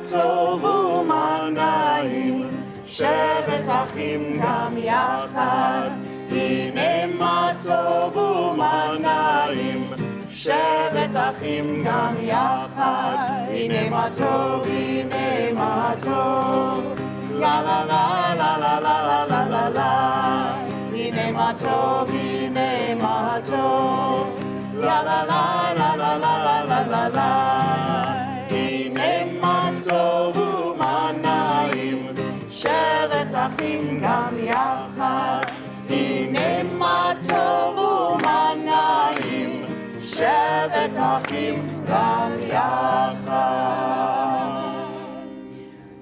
טוב ומה נעים, שבת אחים גם יחד. הנה מה טוב ומה נעים, שבת אחים גם יחד. הנה מה טוב, הנה מה טוב, לה לה לה לה לה לה לה לה לה. הנה מה טוב, הנה מה טוב, לה לה לה לה לה לה לה לה לה. הנה מה טוב ומה נעים, שבת אחים גם יחד. הנה מה טוב ומה נעים, שבת אחים גם יחד.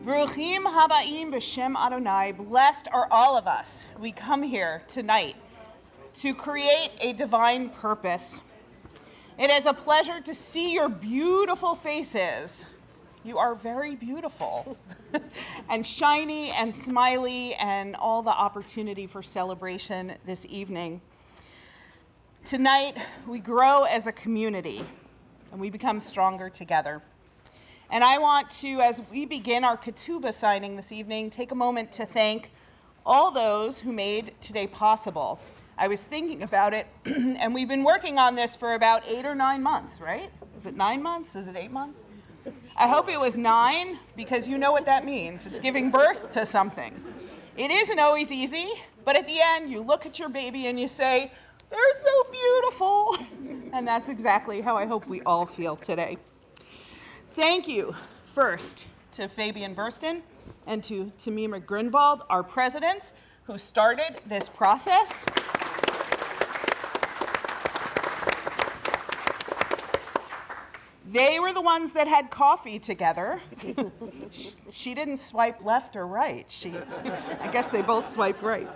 Bruchim habaim b'shem Adonai. Blessed are all of us. We come here tonight to create a divine purpose. It is a pleasure to see your beautiful faces. You are very beautiful and shiny and smiley, and all the opportunity for celebration this evening. Tonight, we grow as a community and we become stronger together. And I want to, as we begin our Ketubah signing this evening, take a moment to thank all those who made today possible. I was thinking about it, and we've been working on this for about 8 or 9 months, right? Is it 9 months? Is it 8 months? I hope it was 9, because you know what that means. It's giving birth to something. It isn't always easy, but at the end, you look at your baby and you say, they're so beautiful. And that's exactly how I hope we all feel today. Thank you, first, to Fabian Burston and to Tamima Grinvald, our presidents, who started this process. They were the ones that had coffee together. She didn't swipe left or right. I guess they both swiped right.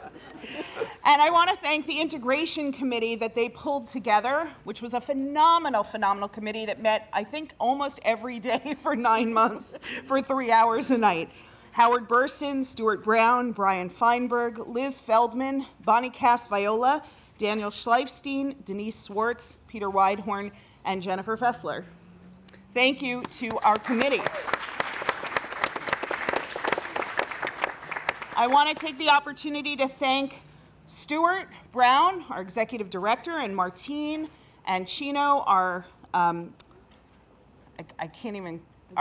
And I want to thank the integration committee that they pulled together, which was a phenomenal committee that met, I think, almost every day for 9 months for 3 hours a night. Howard Burston, Stuart Brown, Brian Feinberg, Liz Feldman, Bonnie Cass-Viola, Daniel Schleifstein, Denise Swartz, Peter Weidhorn, and Jennifer Fessler. Thank you to our committee. I want to take the opportunity to thank Stuart Brown, our executive director, and Martine and Chino, our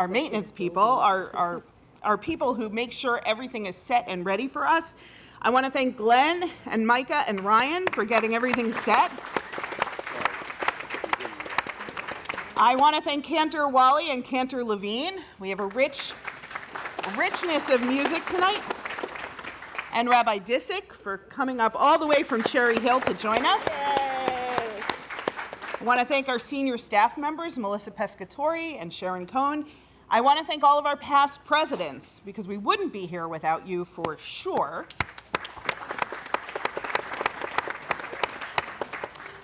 maintenance people, our people who make sure everything is set and ready for us. I want to thank Glenn and Micah and Ryan for getting everything set. I want to thank Cantor Wally and Cantor Levine. We have a richness of music tonight. And Rabbi Disick for coming up all the way from Cherry Hill to join us. Yay. I want to thank our senior staff members, Melissa Pescatori and Sharon Cohn. I want to thank all of our past presidents, because we wouldn't be here without you for sure.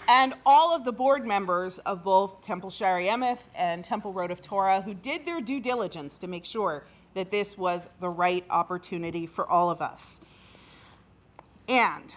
And all of the board members of both Temple Shaari Emeth and Temple Rodeph Torah, who did their due diligence to make sure that this was the right opportunity for all of us. And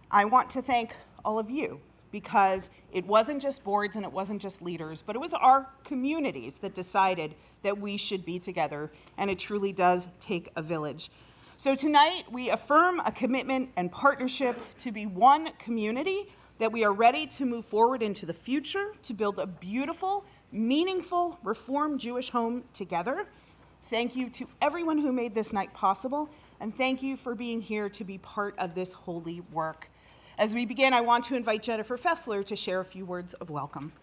I want to thank all of you, because it wasn't just boards and it wasn't just leaders, but it was our communities that decided that we should be together, and it truly does take a village. So tonight, we affirm a commitment and partnership to be one community, that we are ready to move forward into the future to build a beautiful, meaningful, Reformed Jewish home together. Thank you to everyone who made this night possible, and thank you for being here to be part of this holy work. As we begin, I want to invite Jennifer Fessler to share a few words of welcome.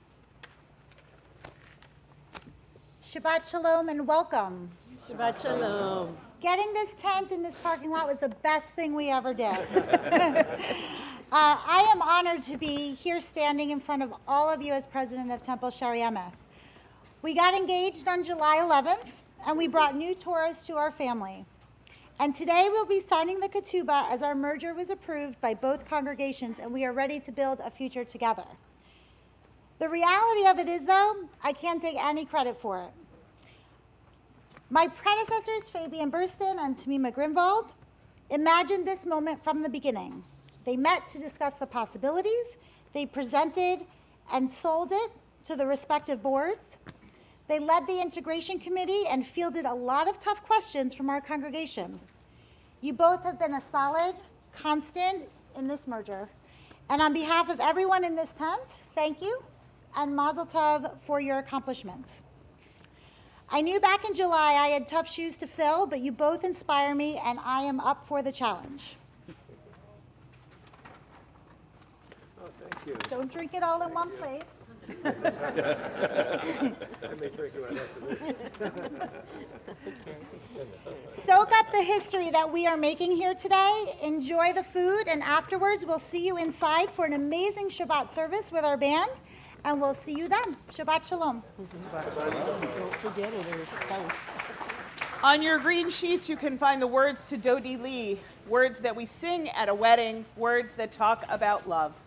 Shabbat Shalom and welcome. Shabbat Shalom. Getting this tent in this parking lot was the best thing we ever did. I am honored to be here standing in front of all of you as president of Temple Shaari Emeth. We got engaged on July 11th, and we brought new Torahs to our family. And today we'll be signing the Ketubah as our merger was approved by both congregations, and we are ready to build a future together. The reality of it is, though, I can't take any credit for it. My predecessors, Fabian Burston and Tamima Grinvald, imagined this moment from the beginning. They met to discuss the possibilities. They presented and sold it to the respective boards. They led the integration committee and fielded a lot of tough questions from our congregation. You both have been a solid constant in this merger. And on behalf of everyone in this tent, thank you, and Mazel Tov for your accomplishments. I knew back in July I had tough shoes to fill, but you both inspire me, and I am up for the challenge. Oh, thank you. Don't drink it all in one place. I may drink it right after this. Soak up the history that we are making here today. Enjoy the food, and afterwards we'll see you inside for an amazing Shabbat service with our band, and we'll see you then. Shabbat Shalom. Don't forget it, or it's toast. On your green sheets, you can find the words to Dodi Lee, words that we sing at a wedding, words that talk about love.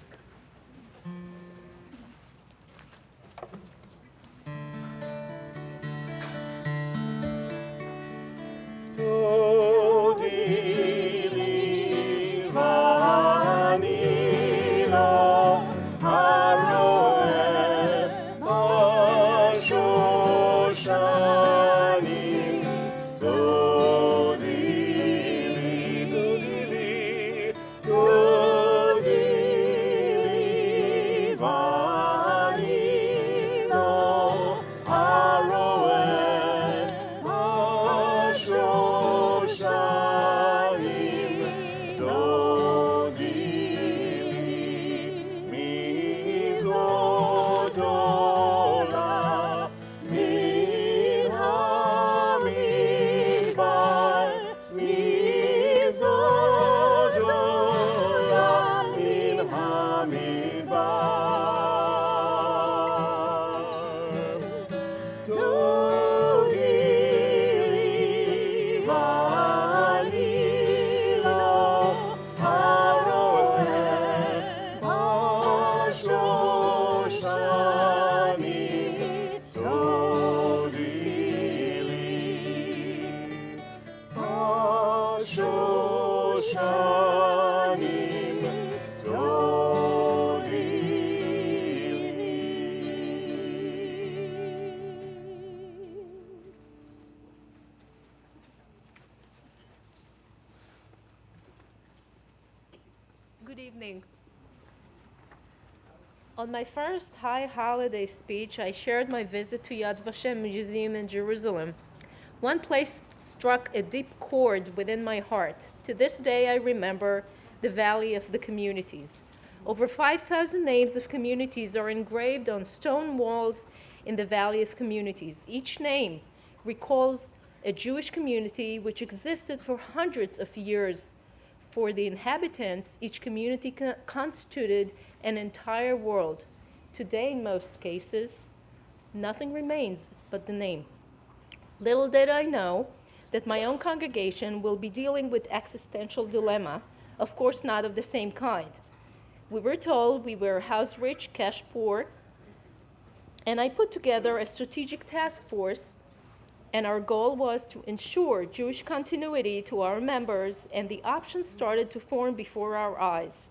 Good evening. On my first high holiday speech, I shared my visit to Yad Vashem Museum in Jerusalem. One place struck a deep chord within my heart. To this day, I remember the Valley of the Communities. Over 5,000 names of communities are engraved on stone walls in the Valley of Communities. Each name recalls a Jewish community which existed for hundreds of years. For the inhabitants, each community constituted an entire world. Today, in most cases, nothing remains but the name. Little did I know that my own congregation will be dealing with existential dilemma, of course not of the same kind. We were told we were house rich, cash poor, and I put together a strategic task force, and our goal was to ensure Jewish continuity to our members, and the options started to form before our eyes.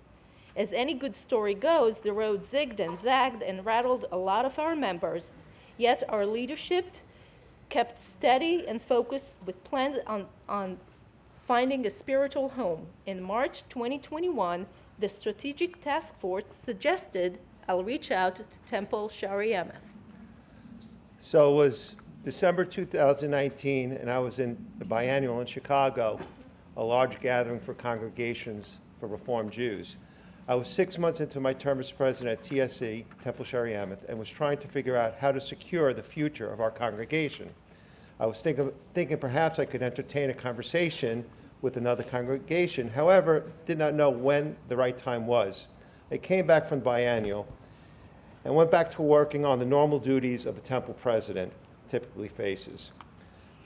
As any good story goes, the road zigged and zagged and rattled a lot of our members, yet our leadership kept steady and focused with plans on finding a spiritual home. In March 2021, the Strategic Task Force suggested I'll reach out to Temple Shaari Emeth. So it was December 2019, and I was in the biannual in Chicago, a large gathering for congregations for Reformed Jews. I was 6 months into my term as president at TSE, Temple Shaari Emeth, and was trying to figure out how to secure the future of our congregation. I was thinking perhaps I could entertain a conversation with another congregation, however, did not know when the right time was. I came back from the biannual and went back to working on the normal duties of the temple president typically faces.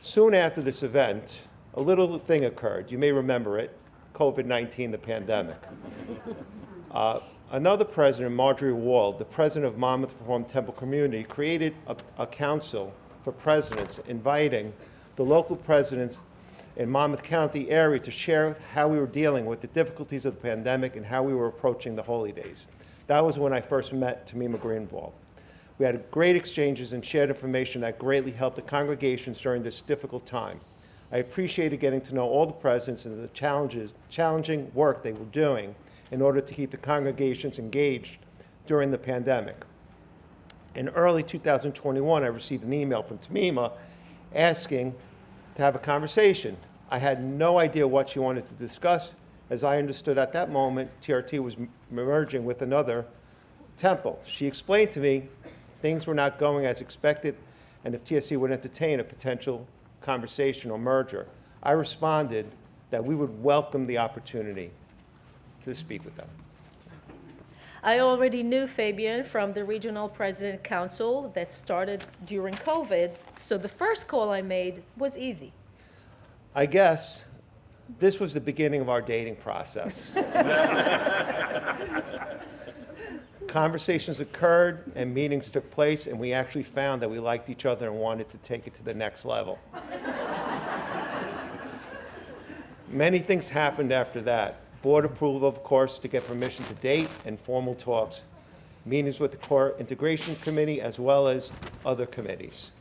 Soon after this event, a little thing occurred. You may remember it, COVID-19, the pandemic. Another president, Marjorie Wald, the president of Monmouth Reformed Temple Community, created a council for presidents, inviting the local presidents in Monmouth County area to share how we were dealing with the difficulties of the pandemic and how we were approaching the holy days. That was when I first met Tamima Greenwald. We had great exchanges and shared information that greatly helped the congregations during this difficult time. I appreciated getting to know all the presidents and the challenging work they were doing in order to keep the congregations engaged during the pandemic. In early 2021, I received an email from Tamima asking to have a conversation. I had no idea what she wanted to discuss. As I understood at that moment, TRT was merging with another temple. She explained to me things were not going as expected and if TSC would entertain a potential conversation or merger. I responded that we would welcome the opportunity to speak with them. I already knew Fabian from the Regional President Council that started during COVID, so the first call I made was easy. I guess this was the beginning of our dating process. Conversations occurred and meetings took place, and we actually found that we liked each other and wanted to take it to the next level. Many things happened after that. Board approval, of course, to get permission to date, and formal talks. Meetings with the Core Integration Committee as well as other committees.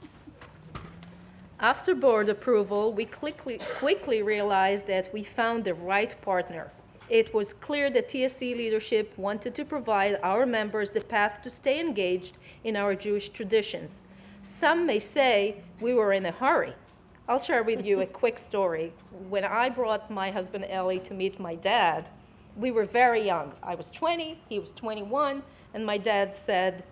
After board approval, we quickly realized that we found the right partner. It was clear that TSC leadership wanted to provide our members the path to stay engaged in our Jewish traditions. Some may say we were in a hurry. I'll share with you a quick story. When I brought my husband Eli to meet my dad, we were very young. I was 20, he was 21, and my dad said,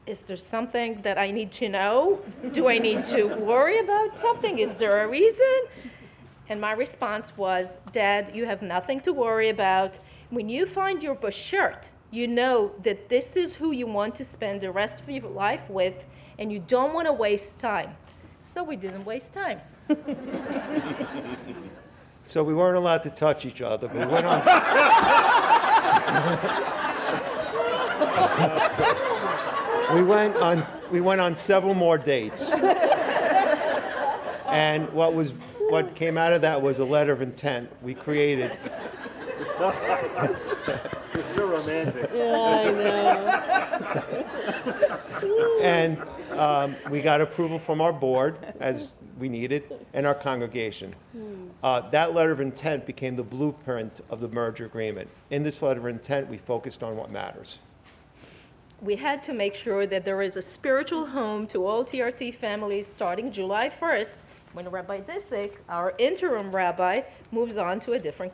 "Is there something that I need to know? Do I need to worry about something? Is there a reason?" And my response was, "Dad, you have nothing to worry about. When you find your bashert, you know that this is who you want to spend the rest of your life with, and you don't want to waste time." So we didn't waste time. So we weren't allowed to touch each other, but we went on several more dates. And what came out of that was a letter of intent we created. You're so romantic. Yeah, I know. And we got approval from our board, as we needed, and our congregation. That letter of intent became the blueprint of the merger agreement. In this letter of intent, we focused on what matters. We had to make sure that there is a spiritual home to all TRT families starting July 1st, when Rabbi Disick, our interim rabbi, moves on to a different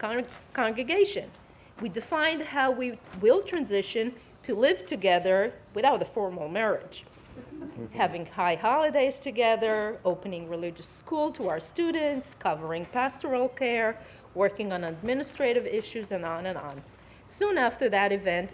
congregation. We defined how we will transition to live together without a formal marriage. Having high holidays together, opening religious school to our students, covering pastoral care, working on administrative issues, and on and on. Soon after that event,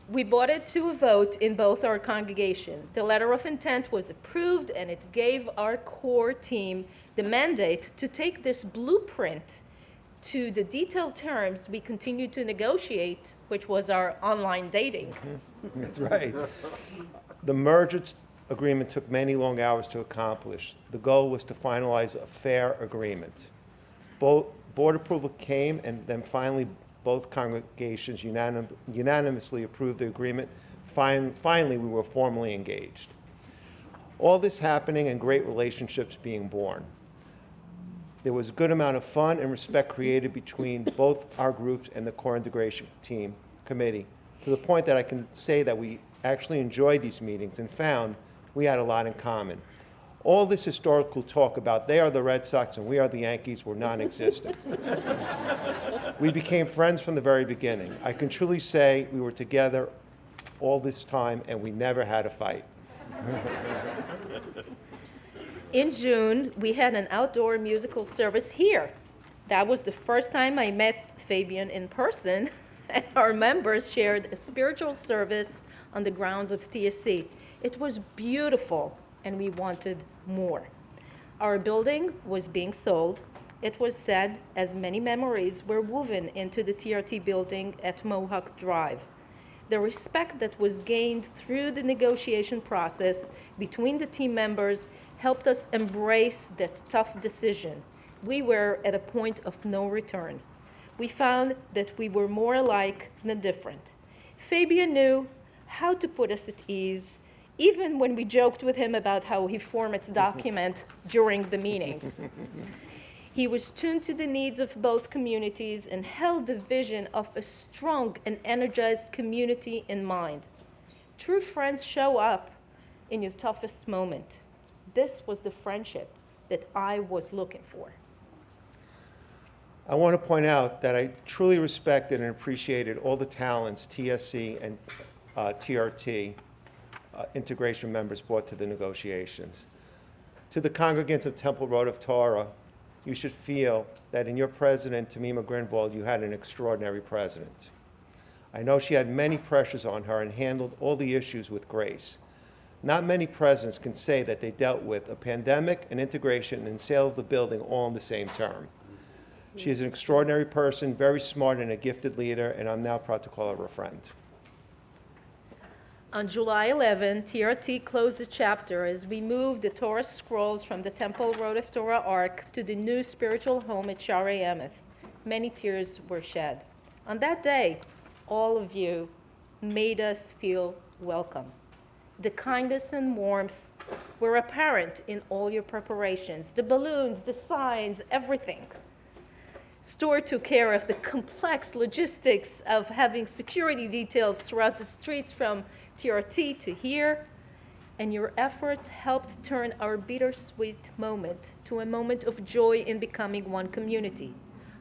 we brought it to a vote in both our congregation. The letter of intent was approved, and it gave our core team the mandate to take this blueprint to the detailed terms we continued to negotiate, which was our online dating. That's right. The merger agreement took many long hours to accomplish. The goal was to finalize a fair agreement. Board approval came, and then finally both congregations unanimously approved the agreement. Finally, we were formally engaged. All this happening and great relationships being born. There was a good amount of fun and respect created between both our groups and the core integration team committee, to the point that I can say that we actually enjoyed these meetings and found we had a lot in common. All this historical talk about they are the Red Sox and we are the Yankees were non-existent. We became friends from the very beginning. I can truly say we were together all this time and we never had a fight. In June, we had an outdoor musical service here. That was the first time I met Fabian in person, and our members shared a spiritual service on the grounds of TSC. It was beautiful, and we wanted more. Our building was being sold. It was said as many memories were woven into the TRT building at Mohawk Drive. The respect that was gained through the negotiation process between the team members helped us embrace that tough decision. We were at a point of no return. We found that we were more alike than different. Fabian knew how to put us at ease, even when we joked with him about how he formats document during the meetings. He was tuned to the needs of both communities and held the vision of a strong and energized community in mind. True friends show up in your toughest moment. This was the friendship that I was looking for. I want to point out that I truly respected and appreciated all the talents TSC and TRT integration members brought to the negotiations. To the congregants of Temple Rodeph Torah, you should feel that in your president, Tamima Grinwald, you had an extraordinary president. I know she had many pressures on her and handled all the issues with grace. Not many presidents can say that they dealt with a pandemic, an integration, and sale of the building all in the same term. She is an extraordinary person, very smart and a gifted leader, and I'm now proud to call her a friend. On July 11, TRT closed the chapter as we moved the Torah scrolls from the Temple Rodeph Torah Ark to the new spiritual home at Shaari Emeth. Many tears were shed. On that day, all of you made us feel welcome. The kindness and warmth were apparent in all your preparations. The balloons, the signs, everything. Stuart took care of the complex logistics of having security details throughout the streets from TRT to here, and your efforts helped turn our bittersweet moment to a moment of joy in becoming one community.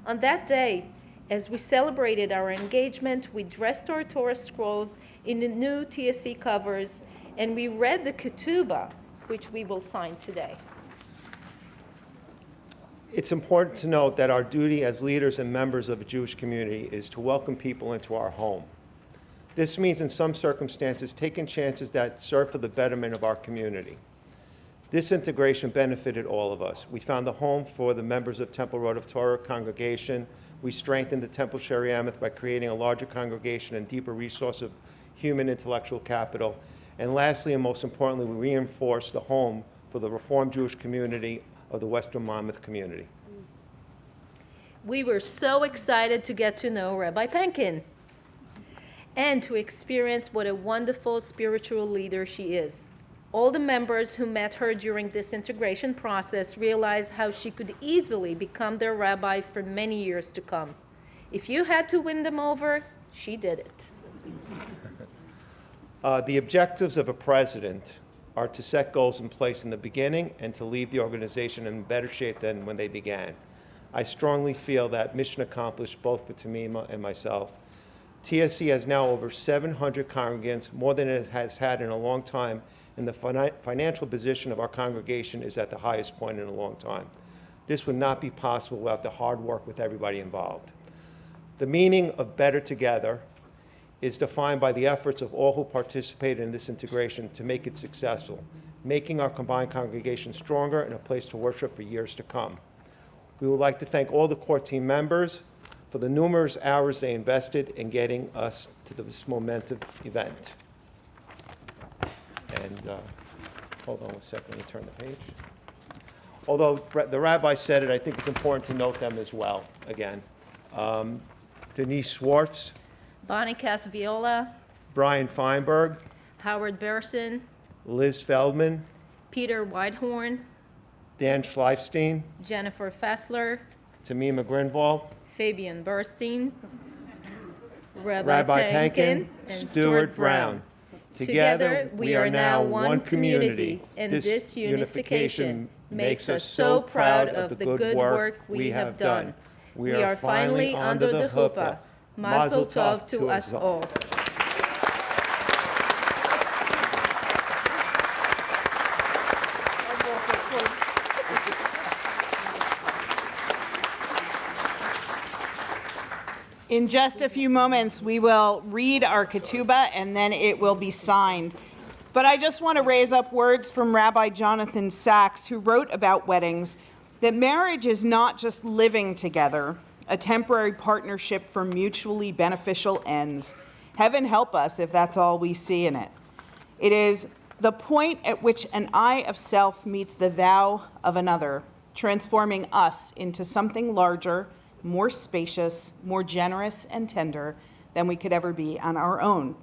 On that day, as we celebrated our engagement, we dressed our Torah scrolls in the new TSC covers, and we read the Ketubah, which we will sign today. It's important to note that our duty as leaders and members of a Jewish community is to welcome people into our home. This means, in some circumstances, taking chances that serve for the betterment of our community. This integration benefited all of us. We found a home for the members of Temple Rodeph Torah congregation. We strengthened the Temple Shaari Emeth by creating a larger congregation and deeper resource of human intellectual capital. And lastly, and most importantly, we reinforced the home for the Reformed Jewish community of the Western Monmouth community. We were so excited to get to know Rabbi Penkin and to experience what a wonderful spiritual leader she is. All the members who met her during this integration process realized how she could easily become their rabbi for many years to come. If you had to win them over, she did it. The objectives of a president are to set goals in place in the beginning and to leave the organization in better shape than when they began. I strongly feel that mission accomplished both for Tamima and myself. TSC has now over 700 congregants, more than it has had in a long time, and the financial position of our congregation is at the highest point in a long time. This would not be possible without the hard work with everybody involved. The meaning of better together is defined by the efforts of all who participated in this integration to make it successful, making our combined congregation stronger and a place to worship for years to come. We would like to thank all the core team members for the numerous hours they invested in getting us to this momentous event. And hold on one second, let me turn the page. Although the rabbi said it, I think it's important to note them as well, again. Denise Schwartz, Bonnie Casviola, Brian Feinberg, Howard Berson, Liz Feldman, Peter Whitehorn, Dan Schleifstein, Jennifer Fessler, Tamima Grinwald, Fabian Burstein, Rabbi Penkin, and Stuart Brown. Together, we are now one community, and this unification makes us so proud of the good work we have done. We are finally under the chuppah. Mazel tov to us all. In just a few moments, we will read our Ketubah and then it will be signed. But I just want to raise up words from Rabbi Jonathan Sachs, who wrote about weddings, that marriage is not just living together, a temporary partnership for mutually beneficial ends. Heaven help us if that's all we see in it. It is the point at which an I of self meets the thou of another, transforming us into something larger, more spacious, more generous and tender than we could ever be on our own.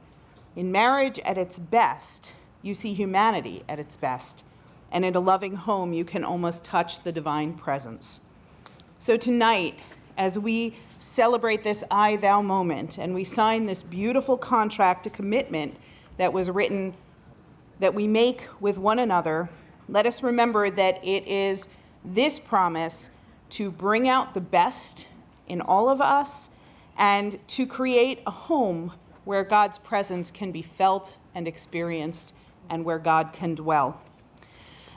In marriage at its best, you see humanity at its best, and in a loving home, you can almost touch the divine presence. So tonight, as we celebrate this I-thou moment, and we sign this beautiful contract, a commitment that was written that we make with one another, let us remember that it is this promise to bring out the best in all of us and to create a home where God's presence can be felt and experienced and where God can dwell.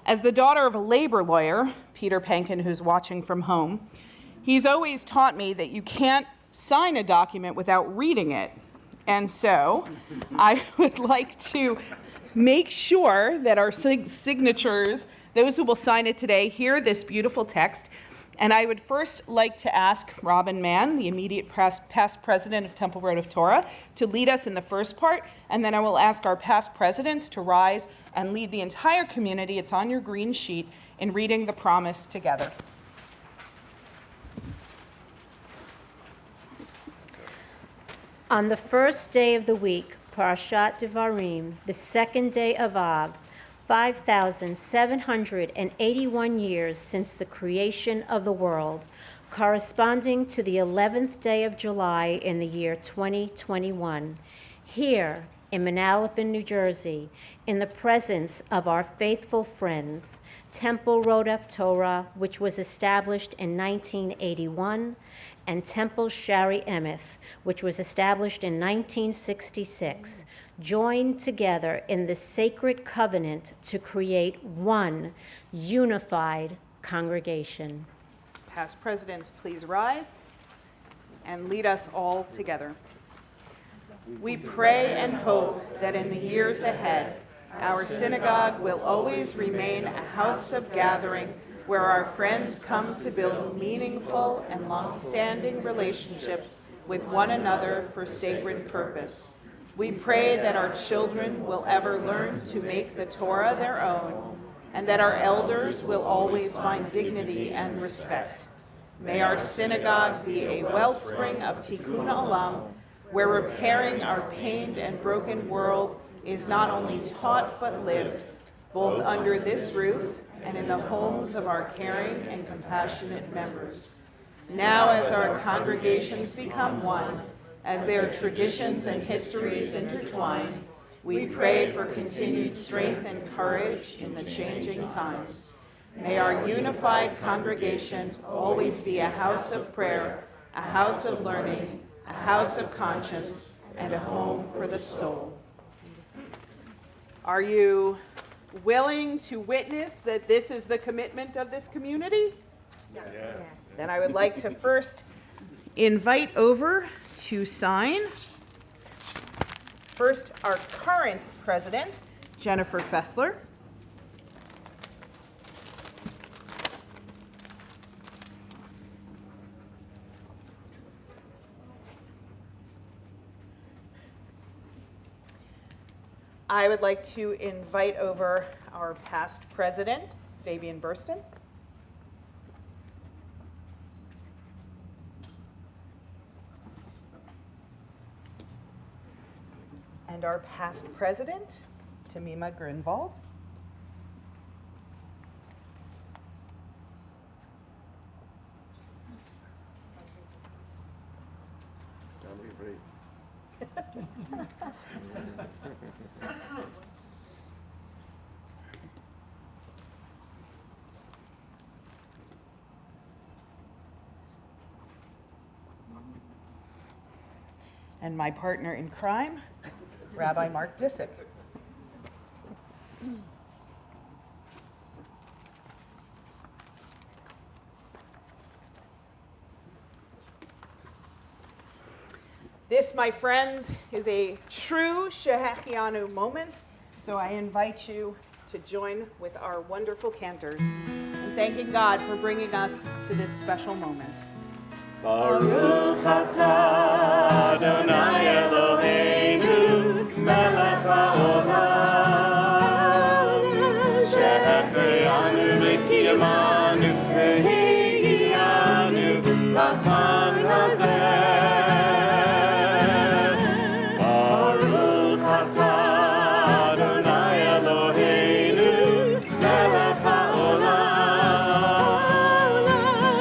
As the daughter of a labor lawyer, Peter Penkin, who's watching from home, he's always taught me that you can't sign a document without reading it. And so I would like to make sure that our signatures, those who will sign it today, hear this beautiful text. And I would first like to ask Robin Mann, the immediate past president of Temple Rodeph Torah, to lead us in the first part. And then I will ask our past presidents to rise and lead the entire community, it's on your green sheet, in reading the promise together. On the first day of the week, Parashat Devarim, the second day of Av, 5,781 years since the creation of the world, corresponding to the 11th day of July in the year 2021, here in Manalapan, New Jersey, in the presence of our faithful friends, Temple Rodeph Torah, which was established in 1981, and Temple Shaari Emeth, which was established in 1966, joined together in the sacred covenant to create one unified congregation. Past presidents, please rise and lead us all together. We pray and hope that in the years ahead, our synagogue will always remain a house of gathering where our friends come to build meaningful and long-standing relationships with one another for sacred purpose. We pray that our children will ever learn to make the Torah their own, and that our elders will always find dignity and respect. May our synagogue be a wellspring of tikkun olam, where repairing our pained and broken world is not only taught but lived, both under this roof and in the homes of our caring and compassionate members. Now, as our congregations become one, as their traditions and histories intertwine, we pray for continued strength and courage in the changing times. May our unified congregation always be a house of prayer, a house of learning, a house of conscience, and a home for the soul. Are you willing to witness that this is the commitment of this community? Yes. Yeah. Then I would like to first invite over to sign first our current president, Jennifer Fessler. I would like to invite over our past president, Fabian Burston. And our past president, Tamima Grinvald. And my partner in crime, Rabbi Mark Disick. This, my friends, is a true Shehechianu moment, so I invite you to join with our wonderful cantors in thanking God for bringing us to this special moment. Baruch atah Adonai Eloheinu melech haolam shehechianu b'ki v'kiyamanu v'higiyanu l'zman hazeh. Baruch atah Adonai Eloheinu melech ha'olam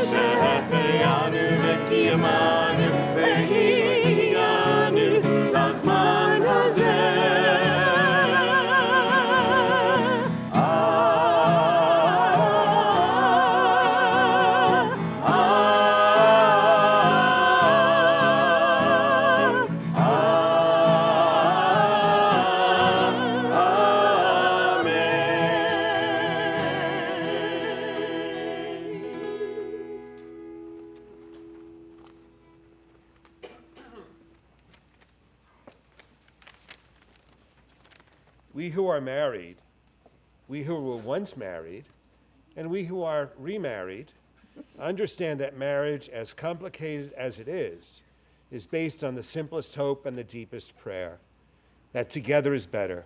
shehecheyanu v'kiyamanu v'higiyanu l'zman hazeh. We who are married, we who were once married, and we who are remarried understand that marriage, as complicated as it is based on the simplest hope and the deepest prayer, that together is better,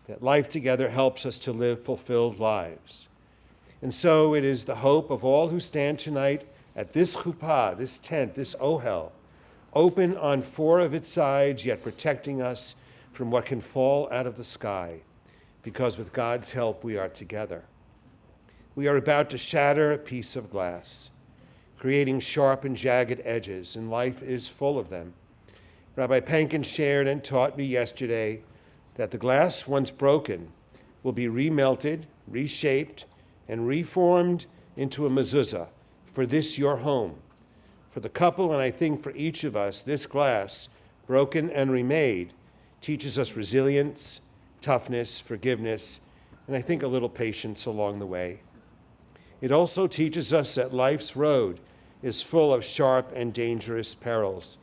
that life together helps us to live fulfilled lives. And so it is the hope of all who stand tonight at this chuppah, this tent, this ohel, open on 4 of its sides, yet protecting us from what can fall out of the sky, because with God's help we are together. We are about to shatter a piece of glass, creating sharp and jagged edges, and life is full of them. Rabbi Pankin shared and taught me yesterday that the glass, once broken, will be remelted, reshaped, and reformed into a mezuzah, for this your home. For the couple, and I think for each of us, this glass, broken and remade, teaches us resilience, toughness, forgiveness, and I think a little patience along the way. It also teaches us that life's road is full of sharp and dangerous perils.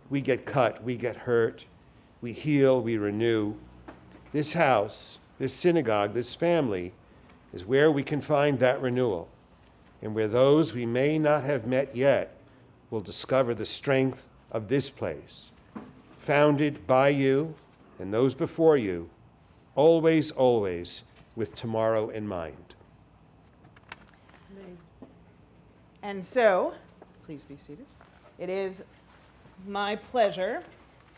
We get cut, we get hurt, we heal, we renew. This house, this synagogue, this family is where we can find that renewal, and where those we may not have met yet will discover the strength of this place, founded by you and those before you, always, always with tomorrow in mind. And so, please be seated. It is my pleasure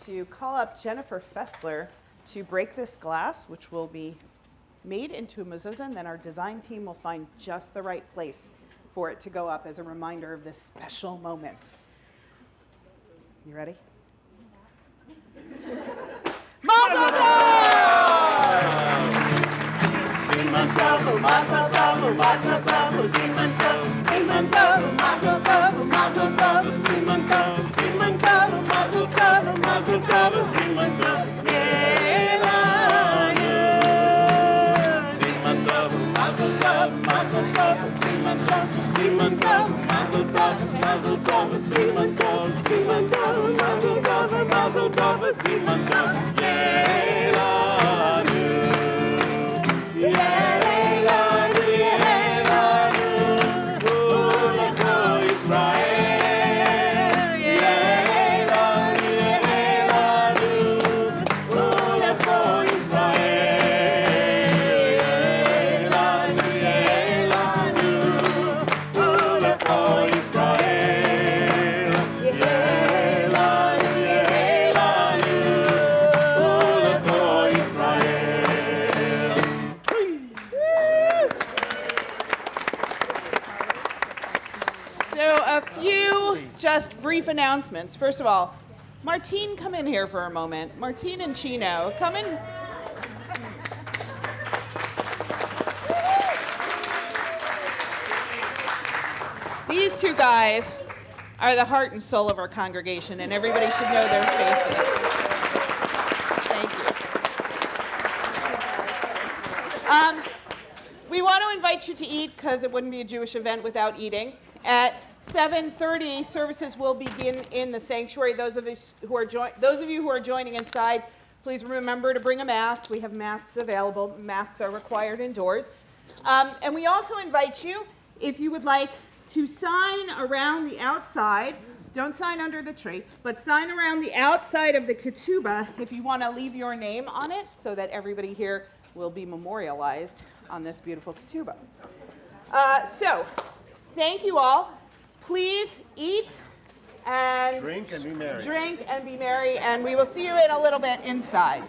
to call up Jennifer Fessler to break this glass, which will be made into a mezuzah, and then our design team will find just the right place for it to go up as a reminder of this special moment. You ready? Mazel tov! Siman tov, mazel tov, mazel tov, siman tov, siman tov, mazel tov, mazel tov, siman tov, siman tov, mazel tov, mazel tov, siman tov, Yelanu. Siman tov, mazel tov, mazel tov, siman tov, siman tov, mazel tov, mazel tov, siman tov, siman tov, mazel tov, mazel tov, siman tov, Yelanu. Yelanu, Yelanu, Ulecho Yisrael. Yelanu, Yelanu, Ulecho Yisrael. Yelanu, Yelanu, Ulecho Yisrael. Yelanu, Yelanu, Ulecho Yisrael. So a few just brief announcements. First of all, Martine, come in here for a moment. Martine and Chino, come in. These two guys are the heart and soul of our congregation, and everybody should know their faces. Thank you. We want to invite you to eat, because it wouldn't be a Jewish event without eating. At 7:30, services will begin in the sanctuary. Those of you who are joining inside, please remember to bring a mask. We have masks available. Masks are required indoors. And we also invite you, if you would like, to sign around the outside. Don't sign under the tree, but sign around the outside of the Ketubah if you want to leave your name on it, so that everybody here will be memorialized on this beautiful Ketubah. So, thank you all. Please eat and Drink and be merry. drink and be merry, and we will see you in a little bit inside.